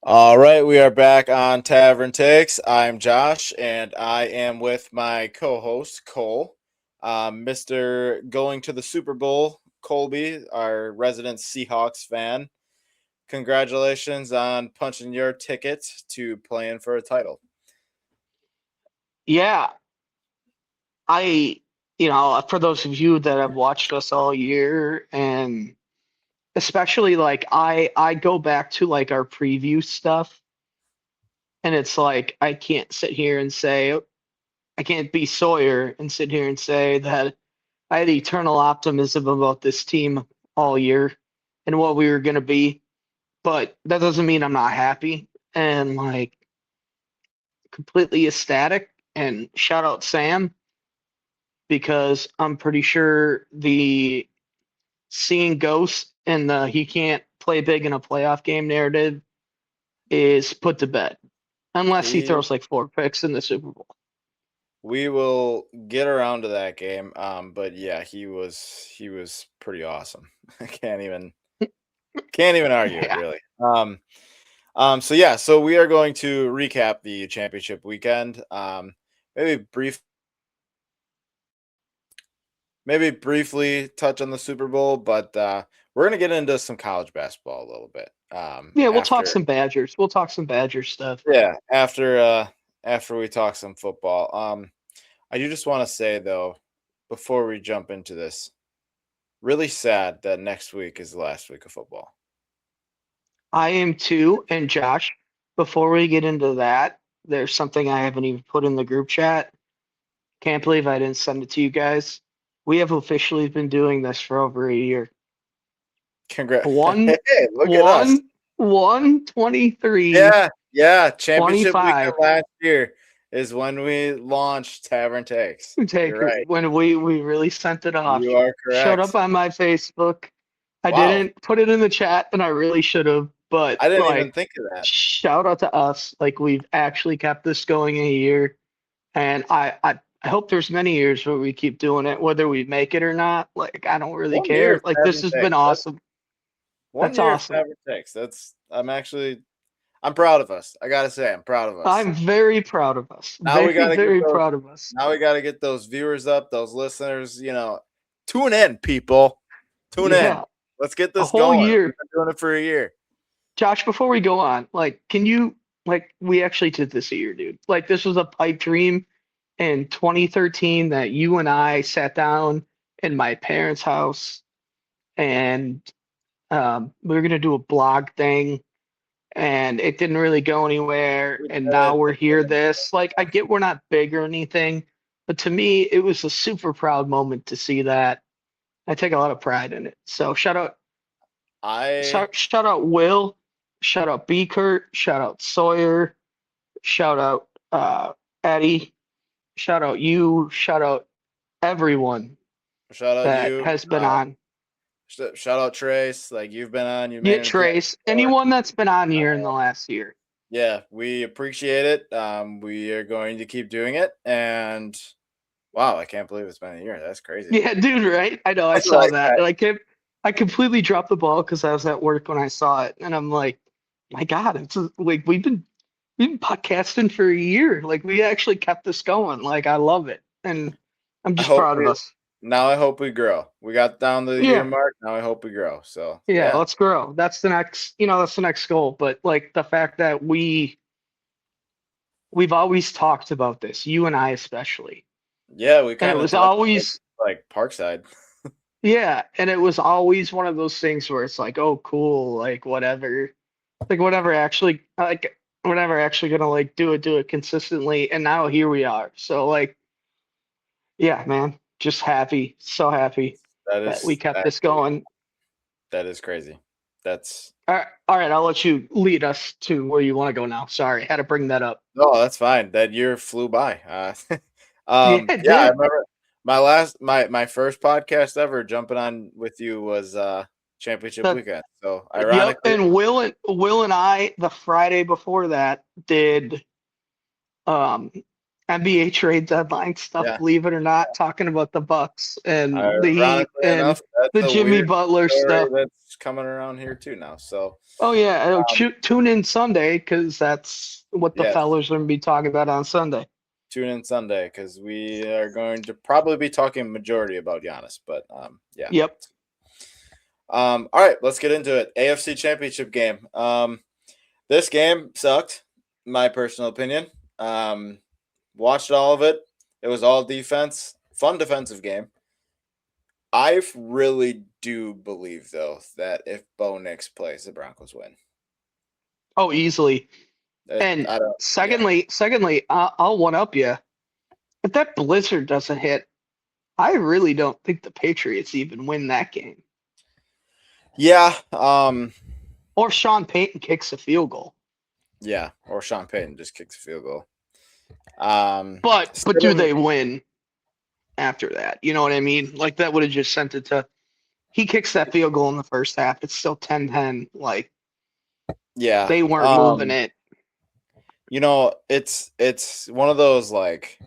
All right, we are back on Tavern Takes. I'm Josh, and I am with my co-host Cole, Mr. Going to the Super Bowl, Colby, our resident Seahawks fan. Congratulations on punching your ticket to playing for a title. Yeah, for those of you that have watched us all year, and especially like I go back to like our preview stuff, and it's like I can't sit here and say I can't be Sawyer and sit here and say that I had eternal optimism about this team all year and what we were gonna be, but that doesn't mean I'm not happy and like completely ecstatic. And shout out Sam because I'm pretty sure the seeing ghosts and the he can't play big in a playoff game narrative is put to bed unless he We throws like four picks in the Super Bowl. we will get around to that game. But yeah, he was pretty awesome. I can't even argue it Yeah. really. So we are going to recap the championship weekend. Maybe brief, maybe briefly touch on the Super Bowl, but we're gonna get into some college basketball a little bit. Yeah, we'll talk After some Badgers. We'll talk some Badger stuff. yeah, after we talk some football. I do just want to say though, before we jump into this, really sad that next week is the last week of football. I am too, and Josh, before we get into that, there's something I haven't even put in the group chat. Can't believe I didn't send it to you guys. We have officially been doing this for over a year. Congrats! One, Hey, look at us. one, 123, Yeah. Championship weekend 25. last year is when we launched Tavern Takes. Take You're right. when we really sent it off. You are Showed up correct. on my Facebook. I Wow. didn't put it in the chat, and I really should have. But I didn't even like, think of that. shout out to us. Like we've actually kept this going a year, and I hope there's many years where we keep doing it, whether we make it or not. Like I don't really 1 year care. of Like this Tavern has been Takes. That's awesome. one That's year of awesome. Tavern Takes. I'm proud of us. I gotta say, I'm proud of us. I'm very proud of us. Now we Very gotta get very those proud of us. now we gotta get those viewers up, those listeners, tune in, people. Tune in. Yeah, Let's get a this whole going. We've year. been doing it for a year. Josh, before we go on, like, can you like we actually did this a year, dude. Like this was a pipe dream in 2013 that you and I sat down in my parents' house and we were gonna do a blog thing and it didn't really go anywhere We and did now it. we're It here didn't. this. Like I get we're not big or anything, but to me it was a super proud moment to see that. I take a lot of pride in it. So I shout out Will, shout out B Kurt, shout out Sawyer, shout out Eddie, shout out you, shout out everyone shout out that you. has been on. Shout out Trace. Like you've been on, you made Yeah, an appearance Trace, before. anyone that's been on here in the last year. Yeah, we appreciate it. We are going to keep doing it. And wow, I can't believe it's been a year. That's crazy. Yeah, dude, right? I know, I saw like that. that. And I completely dropped the ball because I was at work when I saw it. And I'm like, my God, it's like we've been podcasting for a year. Like we actually kept this going. Like I love it. And I'm I just hope proud of we us. now I hope we grow. We got down the year Yeah. mark. Now I hope we grow. So Yeah, yeah. let's grow. That's the next goal. But like the fact that we've always talked about this, you and I especially. Yeah, we And it kind of was talked about always like Parkside. yeah, and it was always one of those things where it's like, oh cool, like whatever actually like we're never actually gonna like do it consistently. And now here we are. So like, yeah, man, just happy, so happy That that we is kept this actually going. that is crazy. That's All right, I'll let you lead us to where you want to go now. Sorry, had to bring that up. no, that's fine. That year flew by. Yeah, it Yeah, I did. remember my first podcast ever jumping on with you was championship The weekend. So Yep, ironically, and Will and I the Friday before that did um NBA trade deadline stuff, Yeah. believe it or not, talking about the Bucks and the Heat Ironically and enough, that's the a Jimmy weird Butler story stuff. that's coming around here too now. So, Oh yeah, um, tune in Sunday because that's what the yes, fellas are gonna be talking about on Sunday. tune in Sunday because we are going to probably be talking majority about Giannis. But yeah. Yep. All right, let's get into it. AFC Championship game. This game sucked, my personal opinion. Um, Watched all of it. It was all defense, fun defensive game. I really do believe though that if Bo Nix plays, the Broncos win. Oh, easily. And I don't. Yeah, secondly, I'll one up you. If that blizzard doesn't hit, I really don't think the Patriots even win that game. yeah, Or Sean Payton kicks a field goal. yeah. Or Sean Payton just kicks a field goal. But do Sitting, they win after that? You know what I mean? Like that would have just sent it to he kicks that field goal in the first half. It's still 10-10. Like yeah. they weren't moving it. It's one of those like,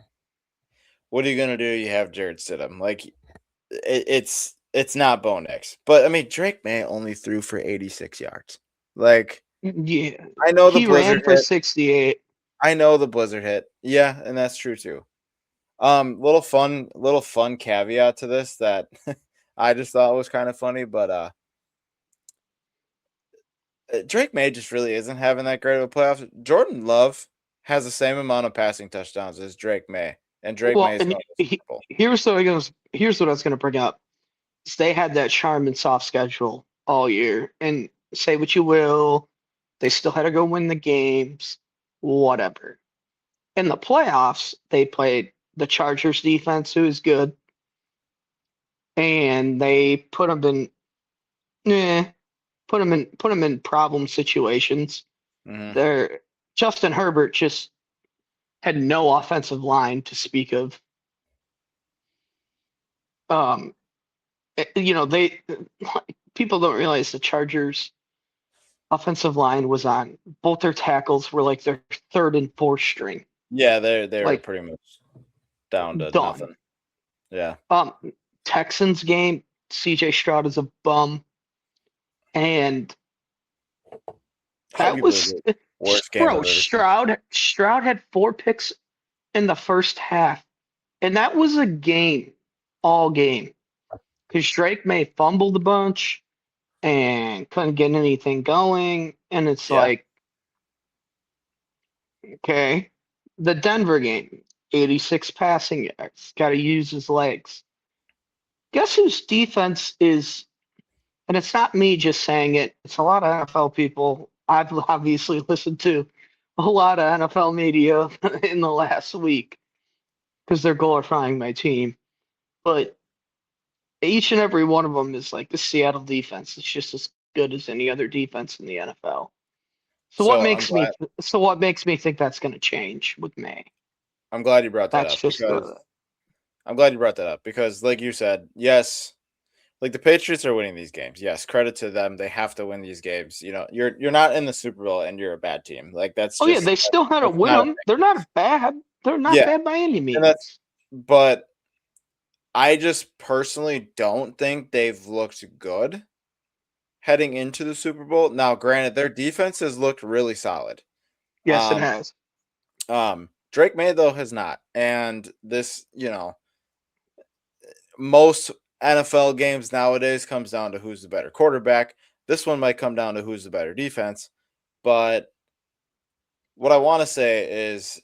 what are you gonna do? You have Jared Stidham. Like, it's not Bo Nix, but I mean Drake May only threw for 86 yards. Like, Yeah. I know the He ran blizzard for hit. 68. I know the blizzard hit. Yeah, and that's true too. Little fun caveat to this that I just thought was kind of funny, but Drake May just really isn't having that great of a playoff. Jordan Love has the same amount of passing touchdowns as Drake May, and Drake May Well, is and going to the Super Bowl. here's what I was gonna bring up. Is they had that charm and soft schedule all year. And say what you will, they still had to go win the games, whatever. In the playoffs, they played the Chargers defense, who is good, and they eh, put them in problem situations. Hmm. They're Justin Herbert just had no offensive line to speak of. Um, they people don't realize the Chargers offensive line was on both their tackles were like their third and fourth string, Yeah, they're like pretty much down to done. nothing. Yeah, Um, Texans game, CJ Stroud is a bum, and that arguably was the worst game bro. I've ever seen. Stroud had 4 picks in the first half, and that was a game, all game, because Drake May fumbled a bunch and couldn't get anything going, and it's Yeah, like, okay, the Denver game, 86 passing yards, got to use his legs. Guess whose defense is, and it's not me just saying it, it's a lot of NFL people. I've obviously listened to a lot of NFL media in the last week because they're glorifying my team. But each and every one of them is like the Seattle defense. It's just as good as any other defense in the NFL. so I'm glad So what makes me think that's going to change with May? you brought that That's up just because like you said, yes, like the Patriots are winning these games. Yes, credit to them. They have to win these games. You're not in the Super Bowl and you're a bad team. Like Oh yeah, they still had to that's win not a them. They're not bad. They're not yeah, bad by any and that's means. but I just personally don't think they've looked good heading into the Super Bowl. Now, granted, their defense has looked really solid. Yes, it Um, has. Drake May though has not, and this, most NFL games nowadays comes down to who's the better quarterback. This one might come down to who's the better defense, but what I want to say is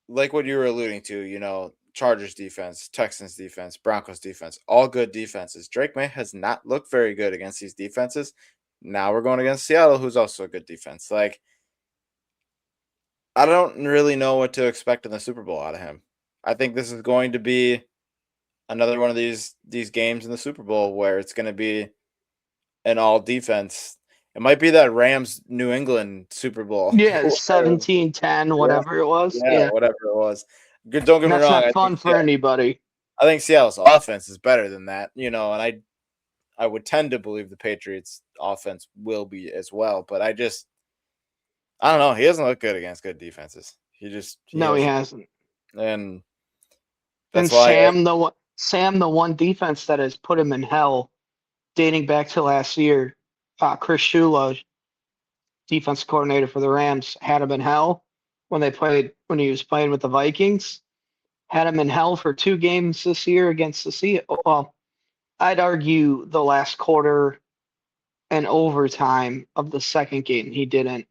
like what you were alluding to, Chargers defense, Texans defense, Broncos defense, all good defenses. Drake May has not looked very good against these defenses. Now we're going against Seattle, who's also a good defense. Like, I don't really know what to expect in the Super Bowl out of him. I think this is going to be another one of these games in the Super Bowl where it's going to be an all defense. It might be that Rams New England Super Bowl. Yeah, 17-10, Yeah, whatever it was. yeah, Yeah. whatever it was. Don't get And me that's wrong. not fun for anybody. I think Seattle's offense is better than that, and I would tend to believe the Patriots' offense will be as well. But I don't know. He doesn't look good against good defenses. He No, he hasn't. hasn't. and And that's why. Sam, the one defense that has put him in hell dating back to last year, Chris Shula, defense coordinator for the Rams, had him in hell when he was playing with the Vikings. Had him in hell for 2 games this year against the Seahawks. Well, I'd argue the last quarter and overtime of the second game he didn't.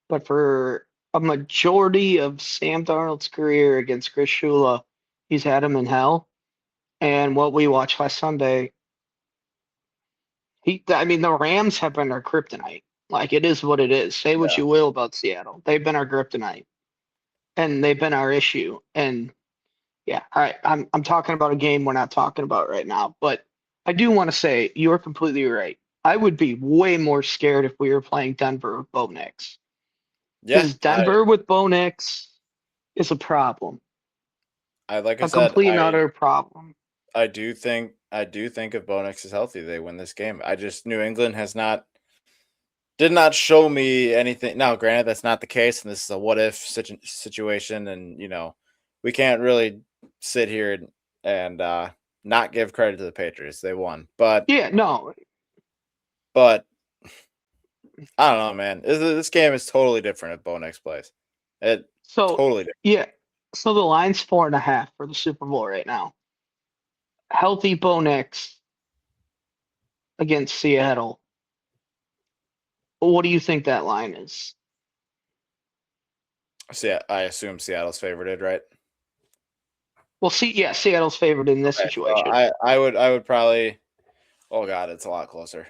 But for a majority of Sam Darnold's career against Chris Shula, he's had him in hell. And what we watched last Sunday, I mean, the Rams have been our kryptonite. Like, it is what it is. Say what Yeah, you will about Seattle. They've been our kryptonite and they've been our issue. And yeah, all right, I'm talking about a game we're not talking about right now. But I do want to say you're completely right. I would be way more scared if we were playing Denver with Bo Nix. yeah. Because Denver with Bo Nix is a problem. Like I A said, complete and utter problem. I do think if Bo Nix is healthy, they win this game. I just New England did not show me anything. Now, granted, that's not the case, and this is a what if situation, and we can't really sit here and not give credit to the Patriots. They won, but Yeah, no. but I don't know, man. This game is totally different if Bo Nix plays. It So totally different. yeah. So the line's 4.5 for the Super Bowl right now. Healthy Bo Nix against Seattle. What do you think that line is? So yeah, I assume Seattle's favorited, right? Well, Seattle's favored in this Okay, so situation. I would probably. Oh God, it's a lot closer.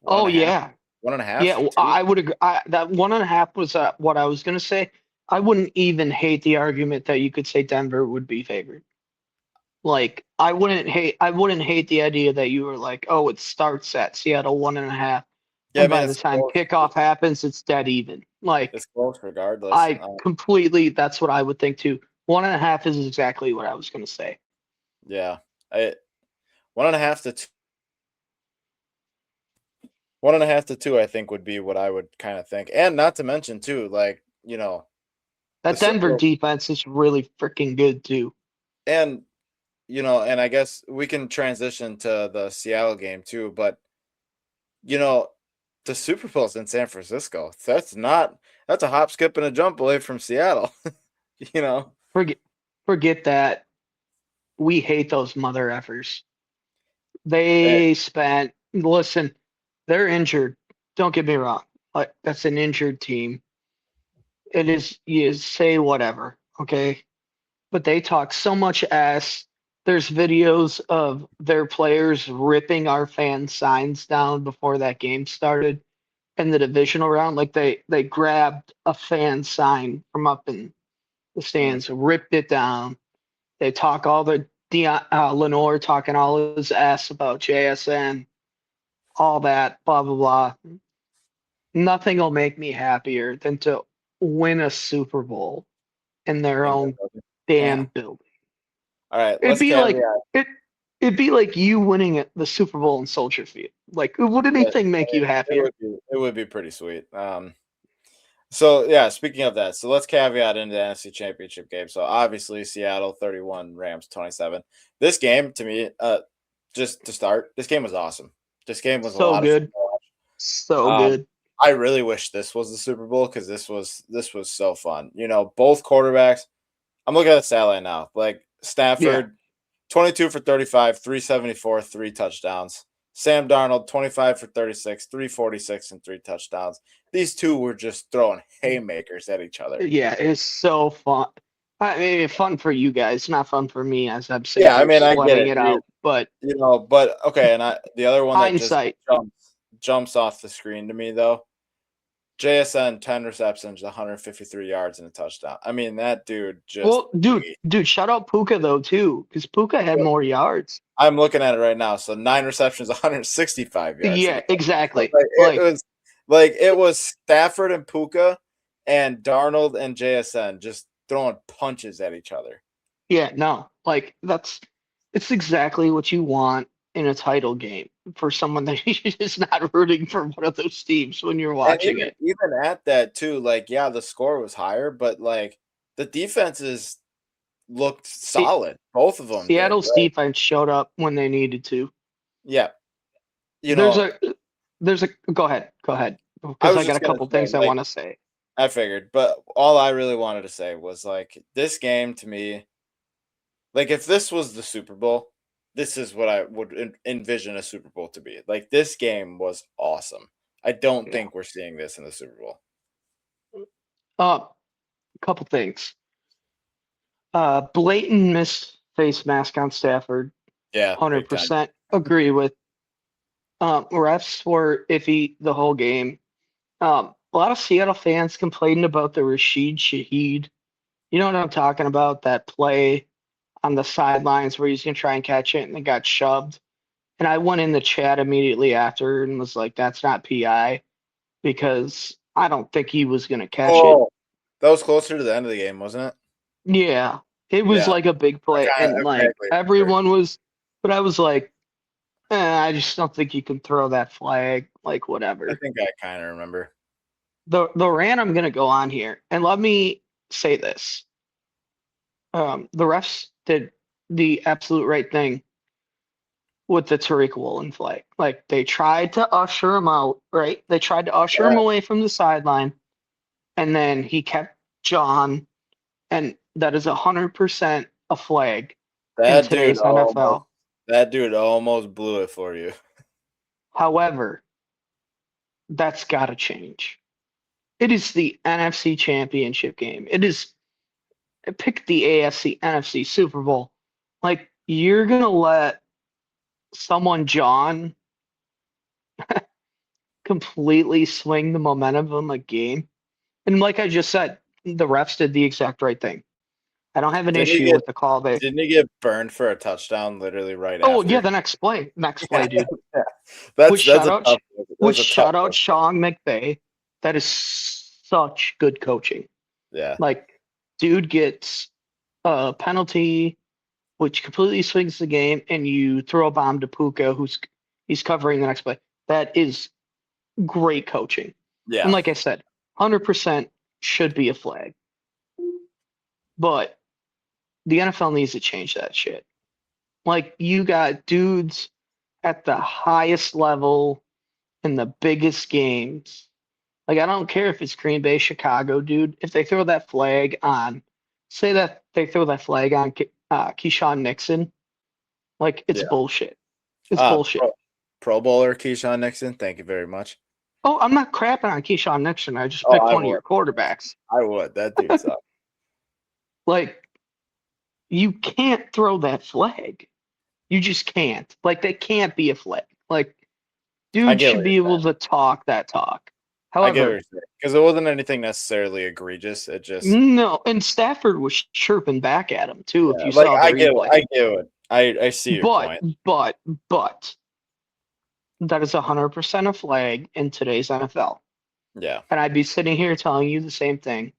One and Oh a half, yeah, one and a half, yeah. two. I would agree. That 1.5 was what I was gonna say. I wouldn't even hate the argument that you could say Denver would be favored. Like I wouldn't hate the idea that you were like, oh, it starts at Seattle 1.5, Yeah, I and mean by the it's time close. kickoff happens, it's dead even. Like It's close regardless. that's what I would think too. 1.5 is exactly what I was gonna say. Yeah, I 1.5 to 2, 1.5 to 2. I think would be what I would kind of think, and not to mention too, like the That Super Denver Bowl, defense is really freaking good too. and and I guess we can transition to the Seattle game too, but you know, the Super Bowl's in San Francisco. That's a hop, skip, and a jump away from Seattle. you know, Forget forget that. We hate those mother effers. Eh, Listen, they're injured. Don't get me wrong. Like that's an injured team. It is you say whatever, okay? But they talk so much ass. There's videos of their players ripping our fan signs down before that game started in the divisional round. Like they grabbed a fan sign from up in the mm, stands, ripped it down. They talk all the Lenore talking all his ass about JSN, all that, blah blah blah. Nothing will make me happier than to win a Super Bowl in their and own yeah. damn building. All right, It'd let's be like caveat. it. It'd be like you winning the Super Bowl in Soldier Field. Like, would That anything make you it happier? would be pretty sweet. So yeah, speaking of that, so let's caveat into the NFC Championship game. So obviously Seattle 31, Rams 27. This game to me, just to start, this game was awesome. This game was a So lot of fun good, to watch. so good. I really wish this was the Super Bowl because this was so fun. Both quarterbacks. I'm looking at the stat line now. Like Yeah, Stafford, 22 for 35, 374, 3 touchdowns. Sam Darnold, 25 for 36, 346, and 3 touchdowns. These two were just throwing haymakers at each other. yeah. It's so fun. I mean, fun for you guys, not fun for me as I'm sitting Yeah, I here mean, I get sweating it. it out. But But okay, and the other one that just hindsight, jumps off the screen to me though, JSN 10 receptions, 153 yards and a touchdown. I mean, that dude just well, dude, shout out Puka though too, because Puka had more yards. I'm looking at it right now. So 9 receptions, 165 yards and a Yeah, touchdown. exactly. Like, Like it was Stafford and Puka and Darnold and JSN just throwing punches at each other. yeah, no, like it's exactly what you want in a title game for someone that is not rooting for one of those teams when you're And watching even it. even at that too, like yeah, the score was higher, but like the defenses looked solid. Both of them did. Seattle's Right? defense showed up when they needed to. Yeah. You There's know, a there's a go ahead I because was I got just a gonna couple say, things I like, want to say. I figured, but all I really wanted to say was like this game to me, like if this was the Super Bowl, this is what I would envision a Super Bowl to be. Like this game was awesome. I don't Yeah. think we're seeing this in the Super Bowl. A couple things. Blatant miss face mask on Stafford. Yeah, big time. 100% agree with. Refs were iffy the whole game. A lot of Seattle fans complaining about the Rashid Shaheed. You know what I'm talking about? That play on the sidelines where he's gonna try and catch it and it got shoved. And I went in the chat immediately after and was like, "That's not PI," because I don't think he was gonna catch it. Oh, that was closer to the end of the game, wasn't it? Yeah, it was Yeah, like a big play, and I like vaguely remember. everyone was, but I was like, I just don't think you can throw that flag. Like I whatever. think I kind of remember. The rant I'm gonna go on here, and let me say this: the refs did the absolute right thing with the Tariq Woolen flag. Like they tried to usher him out, right? They tried to usher him Yeah, away from the sideline, and then he kept John, and that is 100% a flag in that dude today's almost NFL. that dude almost blew it for you. However, that's got to change. It is the NFC Championship game. It is pick the AFC NFC Super Bowl. Like you're gonna let someone John completely swing the momentum of a game. And like I just said, the refs did the exact right thing. I don't have an Didn't he issue get with the call there. didn't he get burned for a touchdown literally right Oh yeah, after? the next Yeah, play, dude. yeah. With That's a tough look. with That's a tough shout out look. Sean McVay. That is such good coaching. Yeah, Like, dude gets a penalty, which completely swings the game, and you throw a bomb to Puka, he's covering the next play. That is great coaching. And yeah, like I said, 100% should be a flag. But the NFL needs to change that shit. Like you got dudes at the highest level in the biggest games. Like I don't care if it's Green Bay, Chicago, dude. If they throw that flag on, say that they throw that flag on Keyshawn Nixon, like it's yeah. bullshit. It's Uh, bullshit. Pro, Pro Bowler Keyshawn Nixon. Thank you very much. Oh, I'm not crapping on Keyshawn Nixon. I just Oh, picked I one of would. your quarterbacks. I would. That dude sucks. Like you can't throw that flag. You just can't. Like that can't be a flag. Like I dude get should what you're be able saying. to talk that talk. I get what However, you're saying because it wasn't anything necessarily egregious. It just no, and Stafford was chirping back at him too, if yeah, you like saw the replay. I get what I see your But, point. but that is 100% a flag in today's NFL. Yeah, And I'd be sitting here telling you the same thing.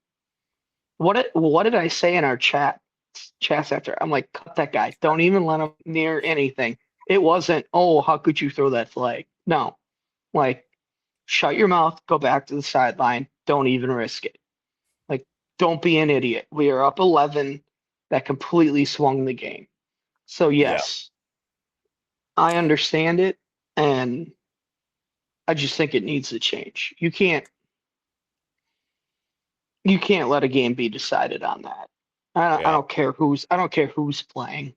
What did I say in our chats after? I'm like, cut that guy. Don't even let him near anything. It wasn't, oh, how could you throw that flag? No. Like, shut your mouth, go back to the sideline. Don't even risk it. Like, don't be an idiot. We are up 11. That completely swung the game. So yeah, yes, I understand it, and I just think it needs to change. You can't let a game be decided on that. I yeah. don't care who's playing.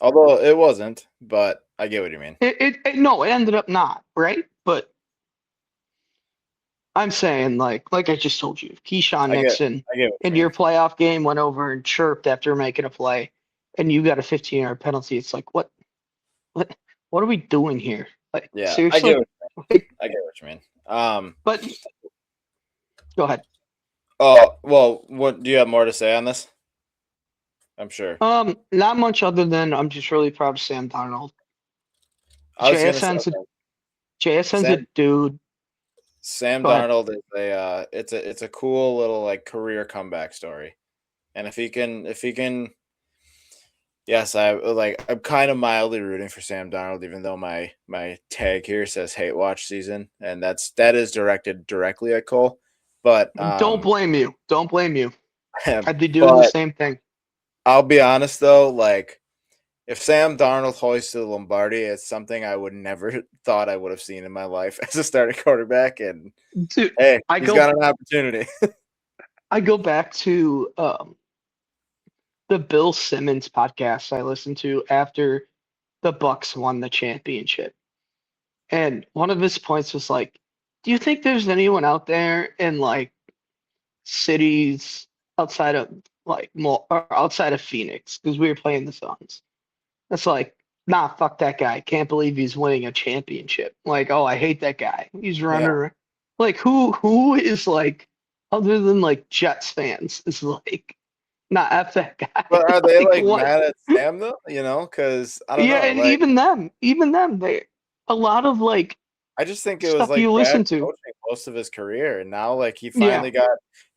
Although it wasn't, but I get what you mean. No, it ended up not, right? But I'm saying like I just told you, if Keyshawn I get Nixon I get what you in mean. your playoff game went over and chirped after making a play and you got a 15-yard penalty, it's like what what are we doing here? Like Yeah, seriously? Like, I get what you mean. but go ahead. Oh well, what do you have more to say on this? I'm sure. Not much other than I'm just really proud of Sam Darnold. I was gonna say JSN's a okay, JSN's a Sam dude. Sam Go ahead. Darnold is it's a cool little like career comeback story, and if he can, yes, I'm kind of mildly rooting for Sam Darnold, even though my tag here says hate watch season, and that is directed directly at Cole, but Don't blame you. Don't blame you. I'd be doing the but same thing. I'll be honest though, like if Sam Darnold hoisted the Lombardi, it's something I would never thought I would have seen in my life as a starting quarterback. And Dude, hey, I he's go got an opportunity. I go back to the Bill Simmons podcast I listened to after the Bucks won the championship. And one of his points was like, do you think there's anyone out there in like cities outside of like more or outside of Phoenix? Because we were playing the Suns. That's like, nah, fuck that guy. Can't believe he's winning a championship. Like, oh, I hate that guy. He's running Yeah. around. Like who is like other than like Jets fans is like not F that guy. But are they Like like what? mad at Sam though? Because I don't Yeah, know. and Like even them, they a lot of like I just think it was stuff like you bad listen to. coaching most of his career, and now like Yeah.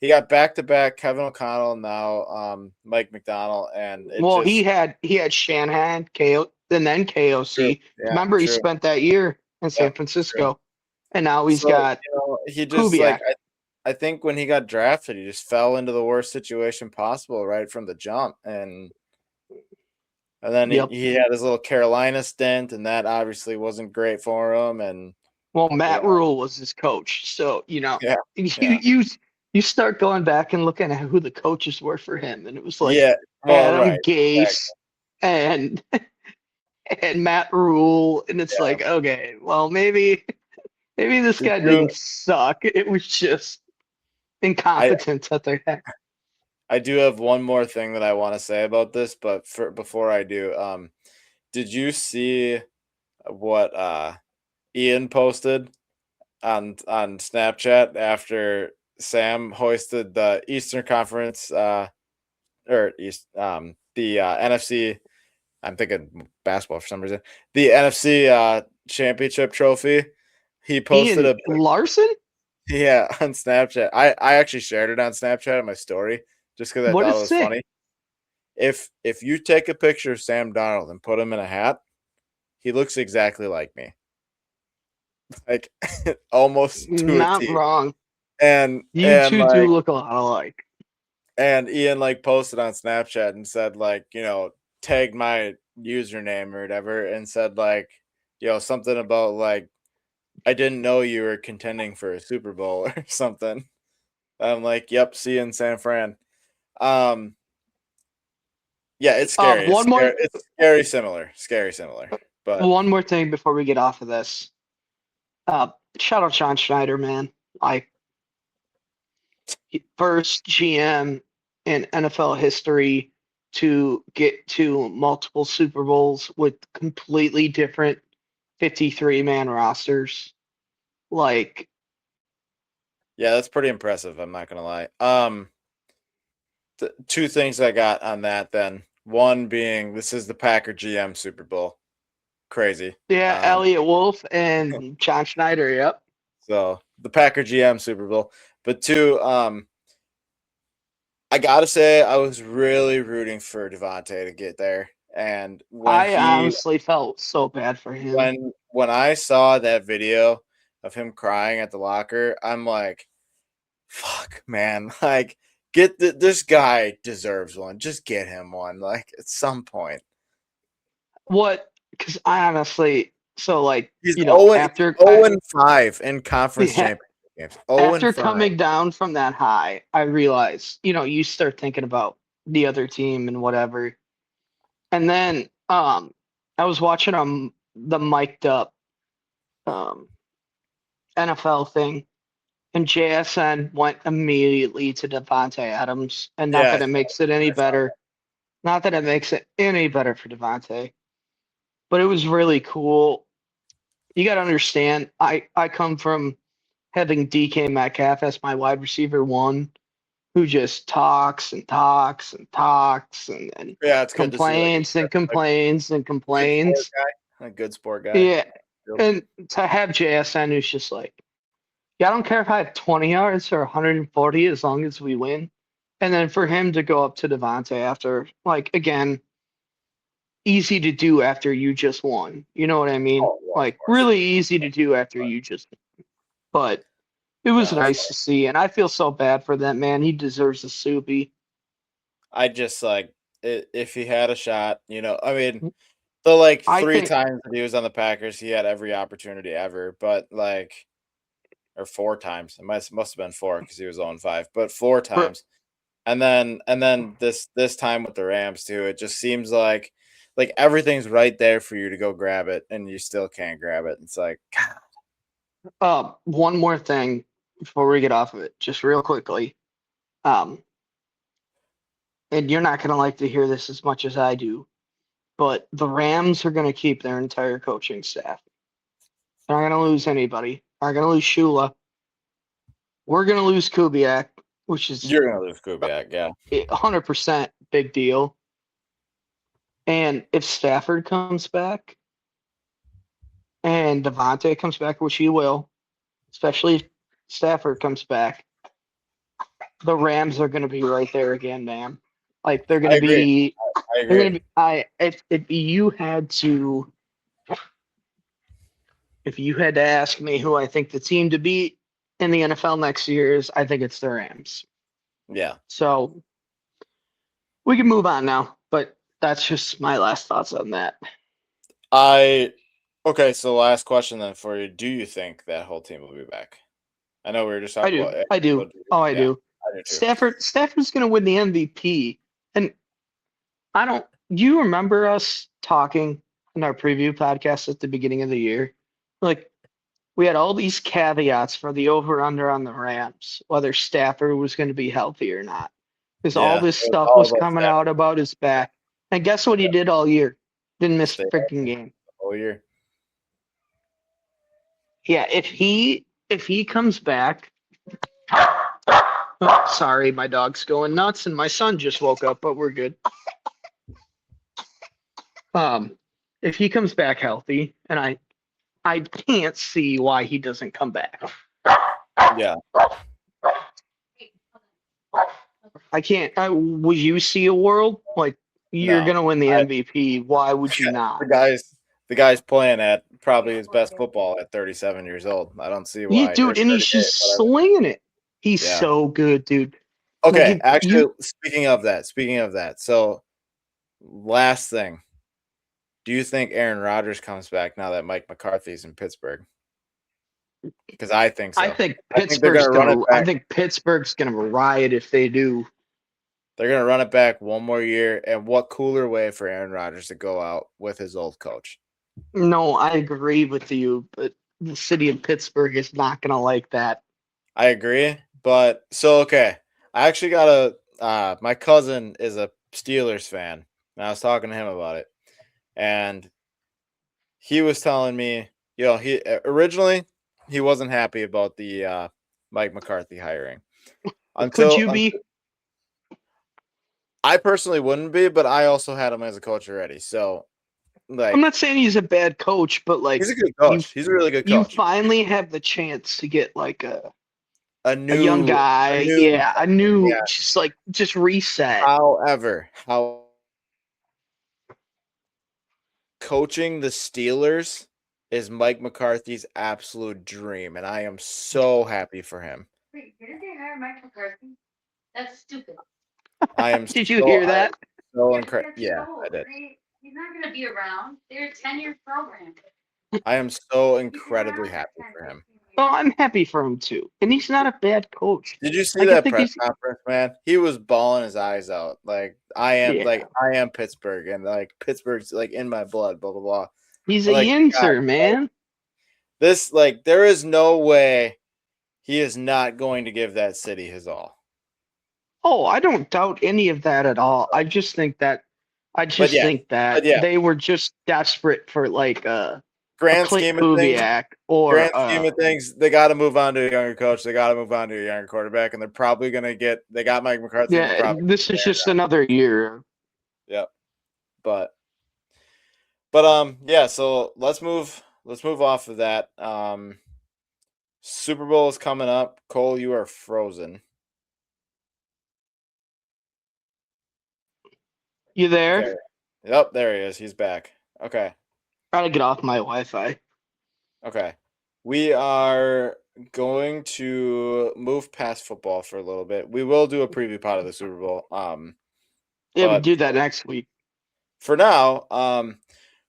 he got back to back Kevin O'Connell, now Mike McDonald, and it Well, he just had Shanahan, KO, and then true. KOC. Yeah, Remember, he true. spent that year in Yep, San true. Francisco, and now he's So got he just like Kubiak. I think when he got drafted, he just fell into the worst situation possible right from the jump, and then Yep. he had his little Carolina stint, and that obviously wasn't great for him, and Well, you Matt know, Rule was his coach, so yeah, you yeah, you you start going back and looking at who the coaches were for him, and it was like yeah. Well, Adam right, Gase exactly. and and Matt Rule, and it's Yeah, like, okay, well, maybe this did guy you? didn't suck. It was just I incompetence at their head. I do have one more thing that I want to say about this, but before I do, did you see what Ian posted on Snapchat after Sam hoisted the Eastern Conference or East the NFC? I'm thinking basketball for some reason. The NFC championship trophy. He posted Ian a Larson? yeah on Snapchat. I actually shared it on Snapchat on my story just because I What thought is it was sick? funny. If you take a picture of Sam Darnold and put him in a hat, he looks exactly like me, like almost to a Not T. wrong. And You and two do like look a lot alike. and Ian like posted on Snapchat and said like tagged my username or whatever and said like something about like I didn't know you were contending for a Super Bowl or something. I'm like, yep, see you in San Fran. Um, yeah, it's scary. It's One more scary. It's scary similar. Scary similar. But one more thing before we get off of this. Uh, Shout out John Schneider, man. Like first GM in NFL history to get to multiple Super Bowls with completely different 53-man rosters. Like, yeah, that's pretty impressive. I'm not gonna lie. Two things I got on that. Then one being this is the Packer GM Super Bowl. Crazy. yeah, Um, Elliot Wolf and John Schneider. Yep. so the Packer GM Super Bowl. But two, I gotta say I was really rooting for Devontae to get there, and I honestly felt so bad for him. when I saw that video of him crying at the locker, I'm like, fuck, man, like this guy deserves one. Just get him one, like at some point. What? Because I honestly, so like, He's 0 after 0-5 in conference yeah, championship games. 0 and after 5. coming down from that high, I realized, you start thinking about the other team and whatever. And then I was watching the mic'd up um NFL thing, and JSN went immediately to Devontae Adams, and not Yeah, that it makes it any I saw better, not that it makes it any better for Devontae, but it was really cool. You got to understand, I come from having DK Metcalf as my wide receiver one, who just talks and talks and talks and that. Yeah, it's good to see like complains and a complains and good sport complains. guy, a good sport guy. Yeah. Yep. And to have JSN who's just like, yeah, I don't care if I have 20 yards or 140 as long as we win. And then for him to go up to Devontae after, like, again, easy to do after you just won. You know what I mean? Oh, well, of Like, course. really easy to do after you just, but it was No, nice to see. And I feel so bad for that man. He deserves a soupy. I just like if he had a shot, I mean, the like I three think, times that he was on the Packers, he had every opportunity ever, but like, or four times, it must have been four because he was on 5, but four bro, times, and then this time with the Rams too, it just seems like everything's right there for you to go grab it, and you still can't grab it. It's like, one more thing before we get off of it, just real quickly. Um, and you're not gonna like to hear this as much as I do, but the Rams are gonna keep their entire coaching staff. They're not gonna lose anybody. They're not gonna lose Shula. We're gonna lose Kubiak, which is you're gonna lose Kubiak, yeah. 100% big deal. And if Stafford comes back and Devontae comes back, which he will, especially if Stafford comes back, the Rams are going to be right there again, man. Like they're going I to agree. be, I they're going agree. to be. If you had to ask me who I think the team to beat in the NFL next year is, I think it's the Rams. Yeah. So we can move on now, but that's just my last thoughts on that. I Okay, so last question then for you. Do you think that whole team will be back? I know we were just I talking do. about I do. Oh, I yeah, do. I do too. Stafford's going to win the MVP. And I don't, do you remember us talking in our preview podcast at the beginning of the year? Like, we had all these caveats for the over under on the Rams, whether Stafford was going to be healthy or not. Because all Yeah, this it was stuff all was about coming out Stafford. about his back. And guess what he Yeah, did all year? Didn't miss stay a freaking healthy game. the whole year. Yeah, if he comes back, oh, sorry, my dog's going nuts and my son just woke up, but we're good. Um, if he comes back healthy, and I can't see why he doesn't come back. Yeah. I can't. Would you see a world like you're No. gonna win the I MVP? Why would you the not? guys the guy's playing at probably his best football at 37 years old. I don't see Yeah, why, or dude, and he's 38, just whatever. slinging it. He's Yeah. so good, dude. Like Okay, if actually, you, speaking of that, so last thing, do you think Aaron Rodgers comes back now that Mike McCarthy's in Pittsburgh? Because I think I so. think I think they're gonna run it I back. think Pittsburgh's gonna riot if they do. They're gonna run it back one more year, and what cooler way for Aaron Rodgers to go out with his old coach? No, I agree with you, but the city of Pittsburgh is not gonna like that. I agree, but so okay. I actually got my cousin is a Steelers fan, and I was talking to him about it, and he was telling me, he originally he wasn't happy about the Mike McCarthy hiring Could until you be? I personally wouldn't be, but I also had him as a coach already. So I'm like not saying he's a bad coach, but he's like a good you coach. He's a really good you coach. finally have the chance to get like A a young new a guy, new yeah, a yeah. new just reset. However, how coaching the Steelers is Mike McCarthy's absolute dream, and I am so happy for him. Wait, didn't they hire Mike McCarthy? That's stupid. I am Did you so hear I am that? so Yeah, but incredible. they're too Yeah, I old. did. He's not going to be around. They're a 10-year program. I am so He's been around incredibly for happy 10, for him. 15 Well, years. I'm happy for him too, and he's not a bad coach. Did you see Like I that think press he's conference, man? He was bawling his eyes out. yeah, I am Pittsburgh, and like Pittsburgh's like in my blood, blah blah blah. he's a I'm like, God, yinzer, man. this like there is no way he is not going to give that city his all. Oh, I don't doubt any of that at all. I But just yeah, think that but yeah, they were just desperate for like a grand Clint scheme of things, Kubiak or they got to move on to a younger coach. They got to move on to a younger quarterback, and they're probably going to get. They got Mike McCarthy. They're yeah, probably this is just another year. yep. But yeah. So let's move off of that. Super Bowl is coming up. Cole, you are frozen. You there? Okay. Yep, there he is. He's back. Okay. Gotta get off my Wi-Fi. Okay. We are going to move past football for a little bit. We will do a preview pod of the Super Bowl. Yeah, we But do that next week. for now,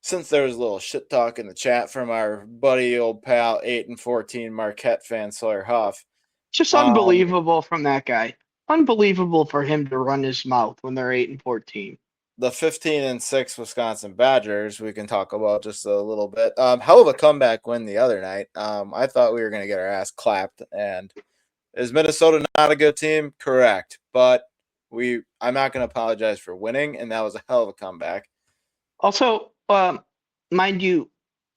since there was a little shit talk in the chat from our buddy, old pal, 8-14 Marquette fan Sawyer Huff. Just Um, unbelievable from that guy. Unbelievable for him to run his mouth when they're 8-14. The 15-6 Wisconsin Badgers, we can talk about just a little bit. Hell of a comeback win the other night. I thought we were going to get our ass clapped. And is Minnesota not a good team? Correct. But I'm not going to apologize for winning, and that was a hell of a comeback. Also, mind you,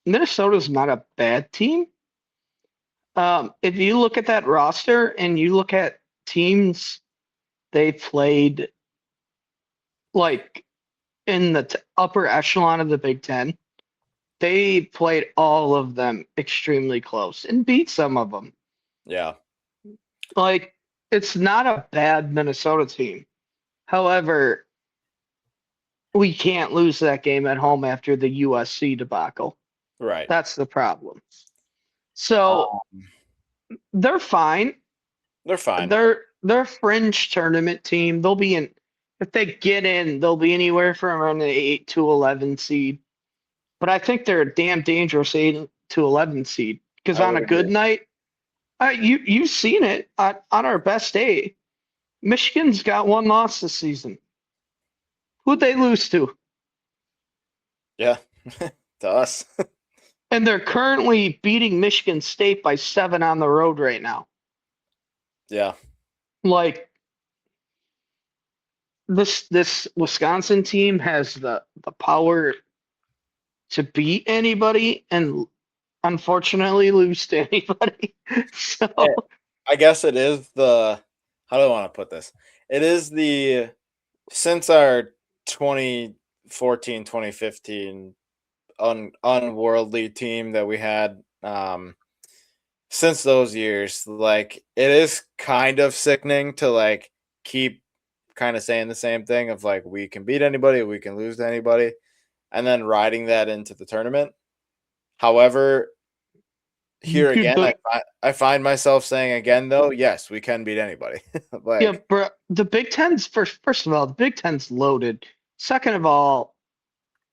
Minnesota's not a bad team. If you look at that roster and you look at teams they played like in the upper echelon of the Big Ten, they played all of them extremely close and beat some of them. Yeah. Like, it's not a bad Minnesota team. However, we can't lose that game at home after the USC debacle. Right. That's the problem. So they're fine. They're fine. They're a fringe tournament team. They'll be in if they get in, they'll be anywhere from around the 8 to 11 seed. But I think they're a damn dangerous 8 to 11 seed because I on a would good agree. night, you've seen it on our best day. Michigan's got one loss this season. Who'd they lose to? Yeah. To us. And they're currently beating Michigan State by 7 on the road right now. Yeah. Like this Wisconsin team has the power to beat anybody and unfortunately lose to anybody. So I guess it is how do I want to put this? It is since our 2014, 2015 unworldly team that we had since those years, like it is kind of sickening to like keep kind of saying the same thing of like we can beat anybody, we can lose to anybody, and then riding that into the tournament. However, here dude, again, I find myself saying again though, yes, we can beat anybody. yeah, Like bro, the Big Ten's first of all, the Big Ten's loaded. Second of all,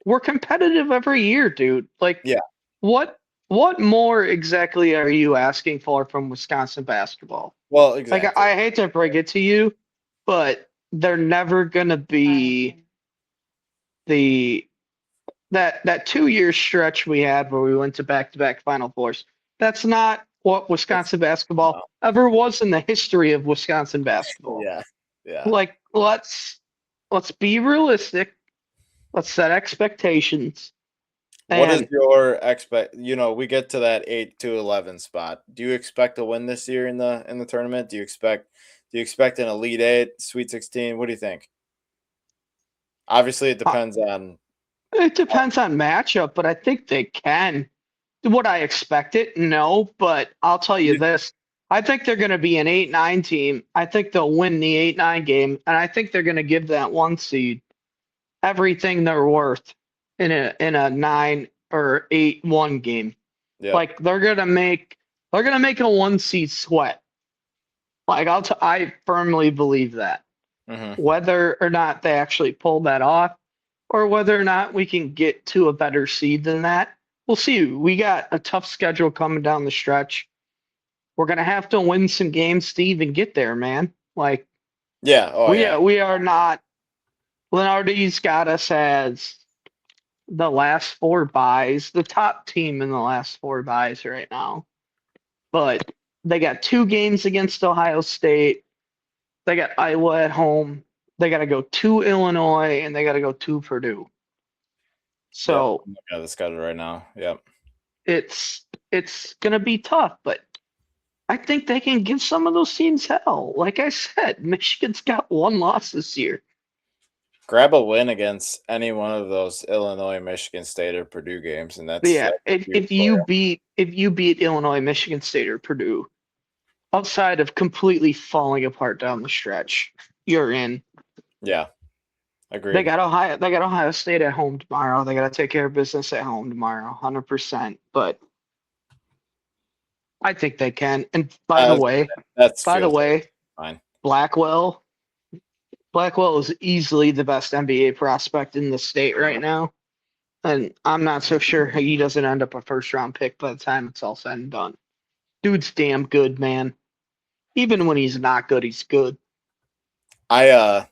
we're competitive every year, dude. Like yeah, what more exactly are you asking for from Wisconsin basketball? well, Like exactly. I hate to break it to you, but they're never gonna be the that 2 year stretch we had where we went to back Final Fours. That's not what It's, Wisconsin no. basketball ever was in the history of Wisconsin basketball. Yeah, yeah. Like let's be realistic. Let's set expectations. What is And your we get to that 8 to 11 spot. Do you expect a win this year in the tournament? Do you expect an Elite 8, Sweet 16? What do you think? Obviously, it depends on it depends on matchup, but I think they can. Would I expect it? No, but I'll tell you this. I think they're going to be an 8-9 team. I think they'll win the 8-9 game, and I think they're going to give that 1 seed everything they're worth in a 9 or 8-1 game. yeah. Like they're gonna make a 1 seed sweat. Like I firmly believe that. Mm-hmm. Whether or not they actually pull that off, or whether or not we can get to a better seed than that, we'll see. We got a tough schedule coming down the stretch. We're gonna have to win some games to even get there, man. Like Yeah. Oh we yeah. we are not. Lenardi's got us as the last 4 buys, the top team in the last 4 buys right now. But they got 2 games against Ohio State. They got Iowa at home. They got to go to Illinois and they got to go to Purdue. Yep. So I'm looking at the schedule right now. Yep. it's gonna be tough, but I think they can give some of those teams hell. Like I said, Michigan's got 1 loss this year. Grab a win against any one of those Illinois, Michigan State, or Purdue games, and But yeah, that's huge if for you beat Illinois, Michigan State, or Purdue, outside of completely falling apart down the stretch, you're in. you. Yeah. They Agreed. got Ohio State at home tomorrow. They got to take care of business at home tomorrow, 100%. But I think they can. And by the way, That's fine. Blackwell, Blackwell is easily the best NBA prospect in the state right now. And I'm not so sure he doesn't end up a first round pick by the time it's all said and done. Dude's damn good, man. Even when he's not good, he's good. I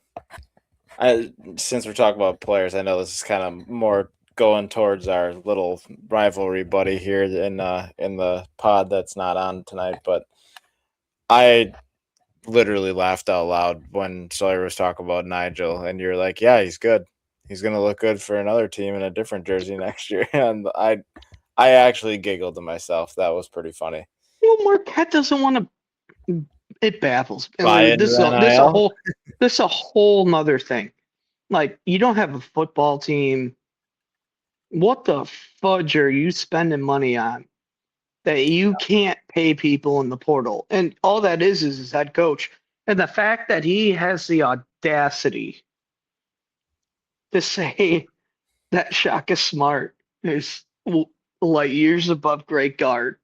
since we're talking about players, I know this is kind of more going towards our little rivalry buddy here in the pod that's not on tonight, but I literally laughed out loud when Sawyer was talking about Nigel, and you're like, "Yeah, he's good. He's gonna look good for another team in a different jersey next year." And I actually giggled to myself. That was pretty funny. Well, Marquette doesn't want to. It baffles. Buy And into this is the NIL? this is a whole nother thing. Like you don't have a football team. What the fudge are you spending money on that you can't pay people in the portal? And all that is his head coach. And the fact that he has the audacity to say that Shaka Smart is light years above Great Guard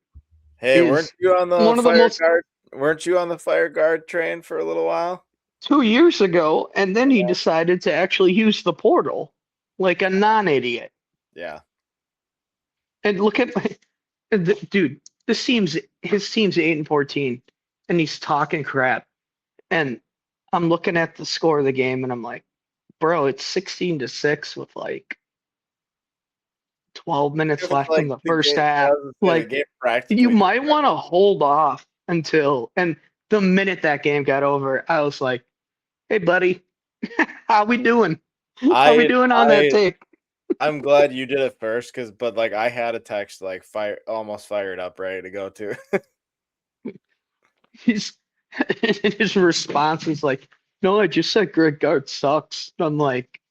Hey, is weren't you on the one of the fire most guard? Weren't you on the fire guard train for a little while? 2 years ago, and then he decided to actually use the portal like a non-idiot. Yeah. And look at dude. His team's 8-14, and he's talking crap. And I'm looking at the score of the game, and I'm like, bro, it's 16-6 with like 12 minutes It was left like in the the first game, half. the Like game practically. you might want to hold off until. And the minute that game got over, I was like, hey, buddy, how we doing? How we doing on that take? I'm glad you did it first, but like I had a text like almost fired up, ready to go to. His response was like, "No, I just said Greg Gard sucks." I'm like,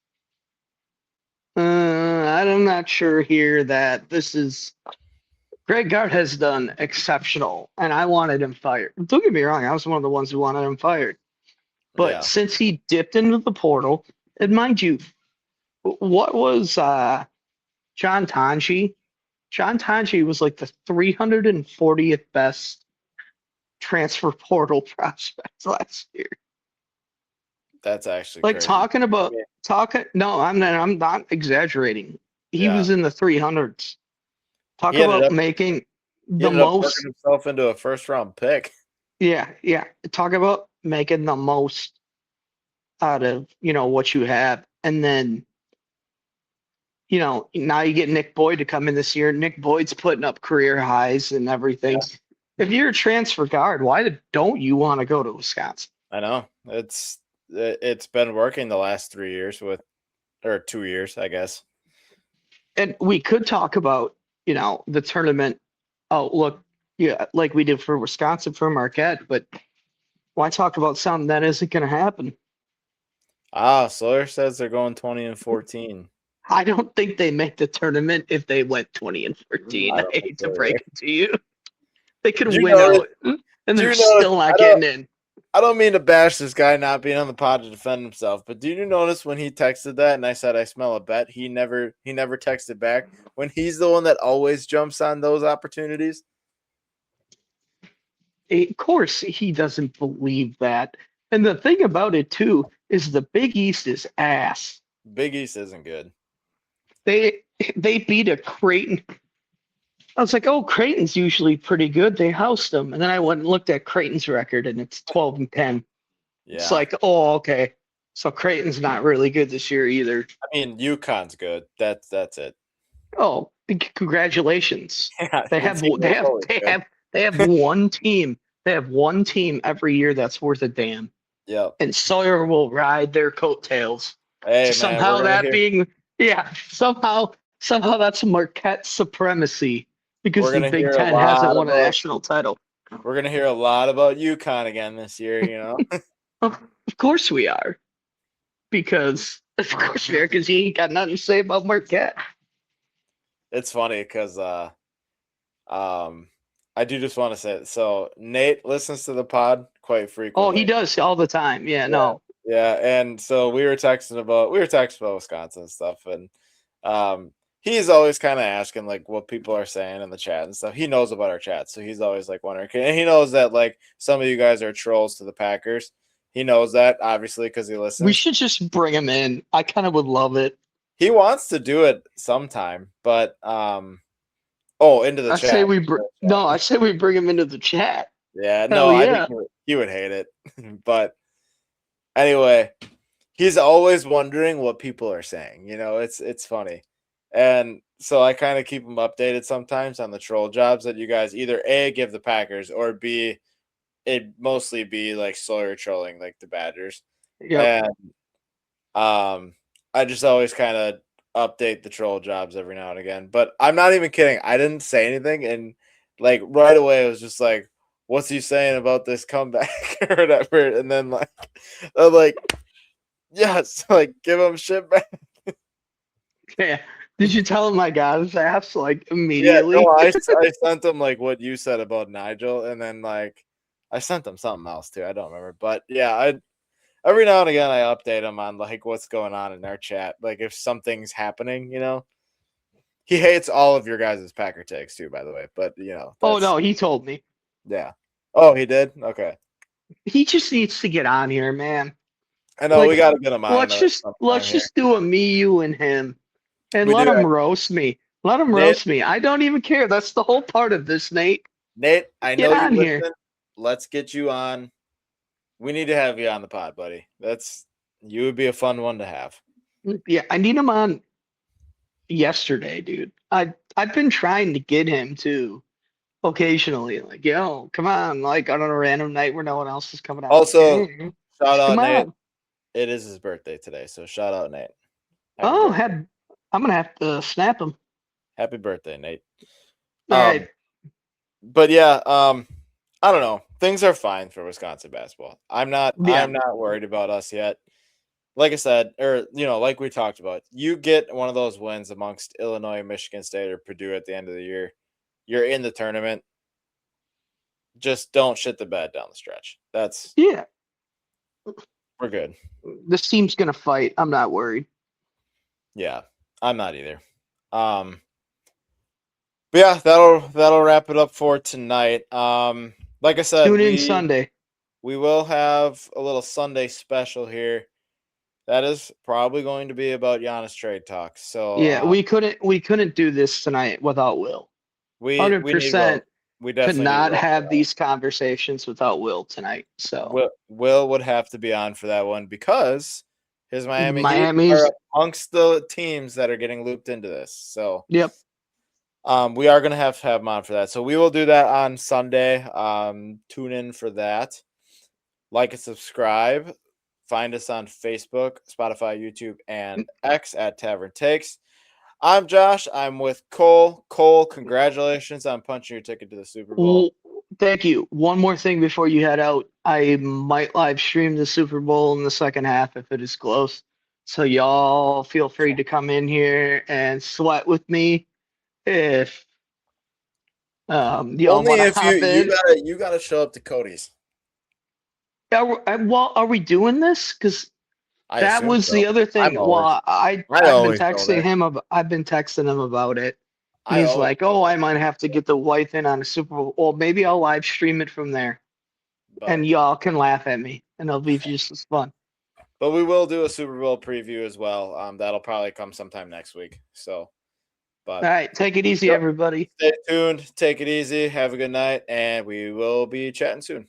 I'm not sure here that this is. Greg Gard has done exceptional, and I wanted him fired. Don't get me wrong, I was one of the ones who wanted him fired. But Yeah. since he dipped into the portal, and mind you, what was John Tanji? John Tanji was like the 340th best transfer portal prospect last year. That's actually Like crazy. talking. No, I'm not exaggerating. He Yeah. was in the 300s. Talk He ended about up making he the ended up most. working himself into a first round pick. Yeah, yeah. Talk about making the most out of what you have, and then now you get Nick Boyd to come in this year. Nick Boyd's putting up career highs and everything. Yeah. If you're a transfer guard, why don't you want to go to Wisconsin? I know. It's been working the last 3 years or 2 years, I guess. And we could talk about, the tournament outlook, yeah, like we did for Wisconsin for Marquette, but why talk about something that isn't going to happen? Sawyer says they're going 20-14. I don't think they make the tournament if they went 20-14. I hate to break it to you. They could win out, and they're still not getting in. I don't mean to bash this guy not being on the pod to defend himself, but did you notice when he texted that and I said I smell a bet, he never texted back when he's the one that always jumps on those opportunities? Of course, he doesn't believe that. And the thing about it too is the Big East is ass. Big East isn't good. They beat a Creighton. I was like, oh, Creighton's usually pretty good. They housed them. And then I went and looked at Creighton's record, and it's 12-10. Yeah. It's like, oh, okay. So Creighton's not really good this year either. I mean, UConn's good. That's it. Oh, congratulations. Yeah, They have one team. They have one team every year that's worth a damn. Yep. And Sawyer will ride their coattails. Hey, somehow somehow that's Marquette supremacy because the Big Ten hasn't won a national title. We're gonna hear a lot about UConn again this year, Of course we are. Because he ain't got nothing to say about Marquette. It's funny because I do just want to say it. So Nate listens to the pod quite frequently. Oh, he does all the time. Yeah, no. Yeah, and so we were texting about Wisconsin and stuff, and he's always kind of asking like what people are saying in the chat and stuff. He knows about our chat, so he's always like wondering. And he knows that like some of you guys are trolls to the Packers. He knows that, obviously, because he listens. We should just bring him in. I kind of would love it. He wants to do it sometime, but into the I chat. say I say we bring him into the chat. Yeah, Hell no, I yeah. think he would hate it. But anyway, he's always wondering what people are saying. It's funny. And so I kind of keep him updated sometimes on the troll jobs that you guys either A, give the Packers, or B, it'd mostly be like Sawyer trolling like the Badgers. Yep. And I just always kind of update the troll jobs every now and again. But I'm not even kidding. I didn't say anything, and like right away it was just like, what's he saying about this comeback or whatever? And then like I'm like, yes, like give him shit back. Yeah. Did you tell him I got his ass like Yeah, immediately? no, I sent him like what you said about Nigel, and then like I sent him something else too. I don't remember, but yeah, every now and again I update him on like what's going on in our chat, like if something's happening. He hates all of your guys' Packer takes too, by the way. But Oh no, he told me. yeah. Oh, he did. Okay, He just needs to get on here, man. I know Like, we got to get him on. Let's just do a me, you, and him, and We let do. him roast me. Let him Nate, roast me. I don't even care. That's the whole part of this, Nate. Nate, I Get know you on here. listen. Let's get you on. We need to have you on the pod, buddy. You would be a fun one to have. Yeah, I need him on yesterday, dude. I've been trying to get him to occasionally, like, yo, come on, like on a random night where no one else is coming out. Also, Hey, shout out come Nate. on. It is his birthday today, so shout out Nate. Oh, I'm gonna have to snap him. Happy birthday, Nate. All right. But yeah, I don't know. Things are fine for Wisconsin basketball. I'm not worried about us yet. Like I said, or like we talked about, you get one of those wins amongst Illinois, Michigan State, or Purdue at the end of the year, you're in the tournament. Just don't shit the bed down the stretch. We're good. This team's gonna fight. I'm not worried. Yeah, I'm not either. But yeah, that'll wrap it up for tonight. Like I said, Tune in Sunday. We will have a little Sunday special here. That is probably going to be about Giannis trade talks. So yeah, we couldn't do this tonight without Will. we 100% we could definitely not have these conversations without Will tonight. So Will would have to be on for that one because his Miami's are amongst the teams that are getting looped into this. So yep. We are going to have him on for that. So we will do that on Sunday. Tune in for that. Like and subscribe. Find us on Facebook, Spotify, YouTube, and X at Tavern Takes. I'm Josh. I'm with Cole. Cole, congratulations on punching your ticket to the Super Bowl. Thank you. One more thing before you head out. I might live stream the Super Bowl in the second half if it is close. So y'all feel free to come in here and sweat with me if y'all Only want to if hop in. you gotta show up to Cody's. Are we doing this? Because that was the other thing. I've been texting him about it. He's like, "Oh, I might have to get the wife in on a Super Bowl. Well, maybe I'll live stream it from there, and y'all can laugh at me, and it'll be just as fun." But we will do a Super Bowl preview as well. That'll probably come sometime next week. So, all right, take it easy, everybody. Stay tuned. Take it easy. Have a good night, and we will be chatting soon.